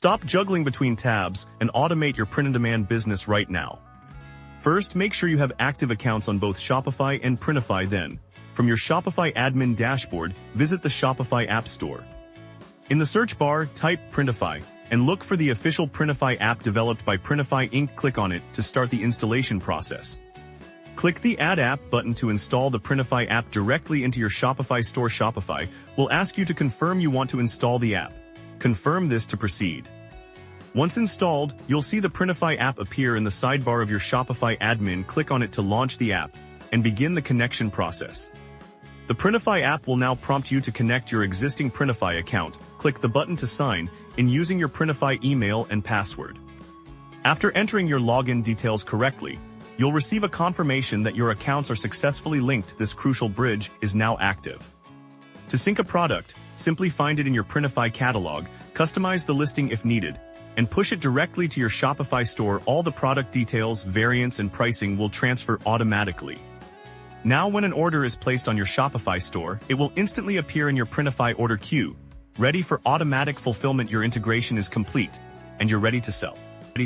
Stop juggling between tabs and automate your print-on-demand business right now. First, make sure you have active accounts on both Shopify and Printify. Then, from your Shopify admin dashboard, visit the Shopify App Store. In the search bar, type Printify and look for the official Printify app developed by Printify Inc. Click on it to start the installation process. Click the Add App button to install the Printify app directly into your Shopify store. Shopify will ask you to confirm you want to install the app. Confirm this to proceed. Once installed, you'll see the Printify app appear in the sidebar of your Shopify admin. Click on it to launch the app and begin the connection process. The Printify app will now prompt you to connect your existing Printify account. Click the button to sign in using your Printify email and password. After entering your login details correctly, you'll receive a confirmation that your accounts are successfully linked. This crucial bridge is now active. To sync a product, simply find it in your Printify catalog, customize the listing if needed, and push it directly to your Shopify store. All the product details, variants, and pricing will transfer automatically. Now when an order is placed on your Shopify store, it will instantly appear in your Printify order queue, ready for automatic fulfillment. Your integration is complete, and you're ready to sell.